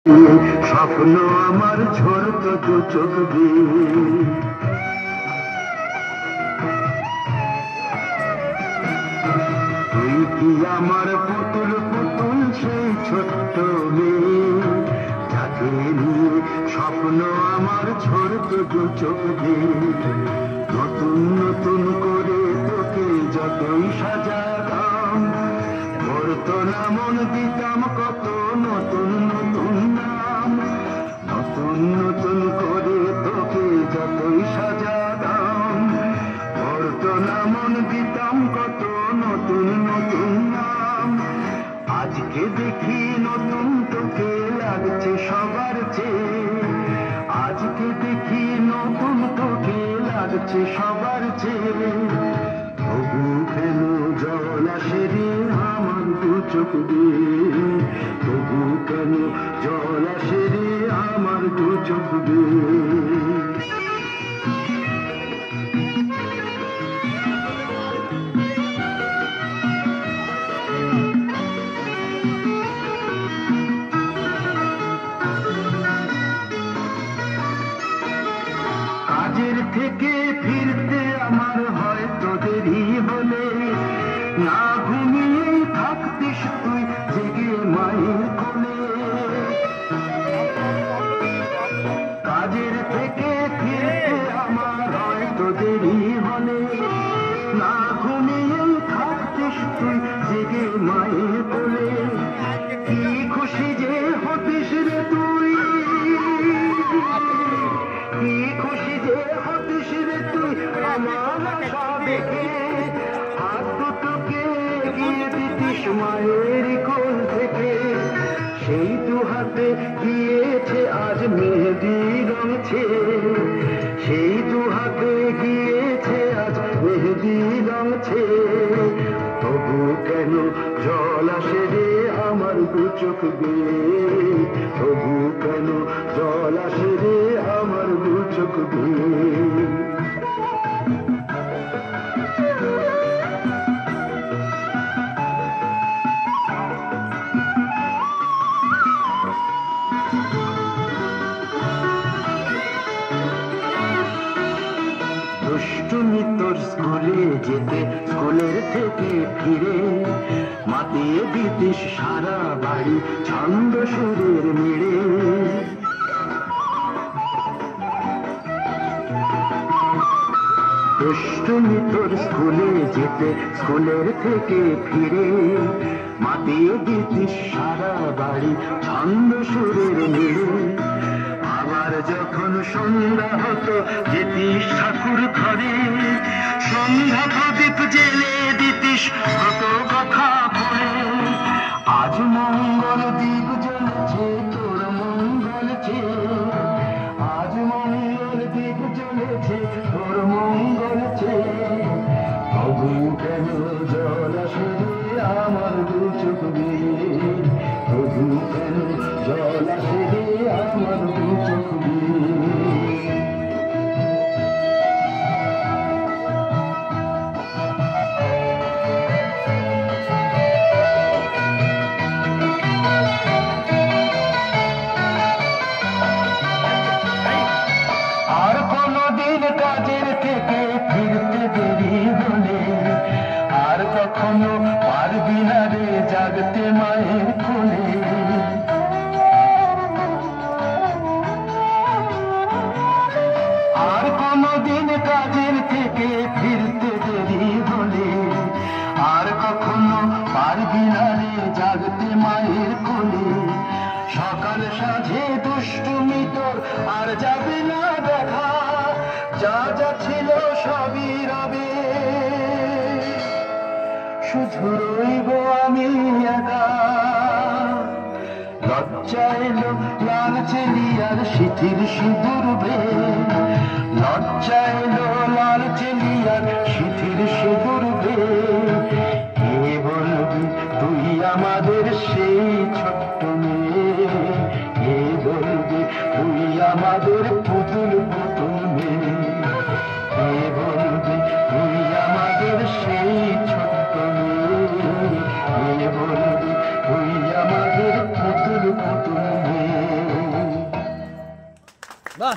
স্বপ্ন আমার ঝরত দু চোখ দিয়ে, তুই কি আমার পুতুল পুতুল সেই ছোট্ট মেয়ে, যাকে নিয়ে স্বপ্ন আমার ঝরত দু চোখ দিয়ে। নতুন নতুন করে তোকে যতই সাজাতাম, ভরতো না মন, দিতাম কত নতুন নতুন নাম। নতুন নতুন করে তোকে যতই সাজাতাম, ভরতো না মন, দিতাম কত নতুন নতুন নাম। আজকে দেখি নতুন তোকে লাগছে সবার চেয়ে, আজকে দেখি নতুন তোকে লাগছে সবার চেয়ে। তবু কেন জল আসে রে আমার দু চোখ দিয়ে, তবু কেন জল আসে রে আমার দু চোখ দিয়ে। কাজের থেকে ফিরতে আমার হয়তো দেরি হলে, না ঘুমিয়ে থাকতিস তুই জেগে মায়ের কোলে। কাজের থেকে ফিরতে আমার হয়তো দেরি হলে, না ঘুমিয়ে থাকতিস তুই জেগে মায়ের কোলে। কি খুশি যে হতিস রে তুই, কি খুশি যে হতিস রে তুই আমার আশা দেখে। হাত দুটোকে এগিয়ে দিতিস মায়ের কোল থেকে, সেই দু হাতে গিয়েছে আজ মেহেদি রঙছে, সেই দু হাতে গিয়েছে আজ মেহেদি রঙছে। তবু কেন জল আসে রে আমার দু চোখ দিয়ে, তবু কেন জল আসে রে আমার দু চোখ দিয়ে। দুষ্টুমি তোর স্কুলে যেতে, স্কুলের থেকে ফিরে মাতিয়ে দিতিস সারা বাড়ি ছন্দ সুরের মেড়ে। দুষ্টুমি তোর স্কুলে যেতে, স্কুলের থেকে ফিরে মাতিয়ে দিতিস সারা বাড়ি ছন্দ সুরের মেড়ে। আবার যখন সন্ধ্যা হতো যেতিস ঠাকুর ঘরে, সন্ধ্যা প্রদীপ জেলে দিতিস কত কথা পড়ে। আজ মঙ্গল দ্বীপ জ্বলেছে তোর মঙ্গল চেয়ে, আজ মঙ্গল দ্বীপ জ্বলেছে তোর মঙ্গল চেয়ে। তবু কেন জল আসে রে আমার দু চোখ দিয়ে, তবু কেন জল আসে রে আমার দু চোখ দিয়ে। আর কোনদিন কাজের থেকে ফিরতে দেরি হলে, আর কখনো পারবি না রে জাগতে মায়ের কোলে। আর কোনদিন কাজের থেকে ফিরতে দেরি হলে, আর কখনো পারবি না রে জাগতে মায়ের কোলে। সকাল সাঁঝে দুষ্টুমি তোর আর যাবে না দেখা, যা যা ছিল সবই রবে, শুধু রইব আমি একা। লজ্জা এলো লাল চেলিয়ার সিঁথির সিঁদুর বে, লজ্জা এলো লাল চেলিয়ার সিঁথির সিঁদুর বে। কে বলবি তুই আমাদের সেই ছোট্ট মেয়ে, কে বলবি তুই আমাদের পুতুল পুতুল মেয়ে, কে বলবি তুই আমাদের সেই ছোট্ট মেয়ে, কে বলবি তুই আমাদের পুতুল পুতুল মেয়ে। বাহ।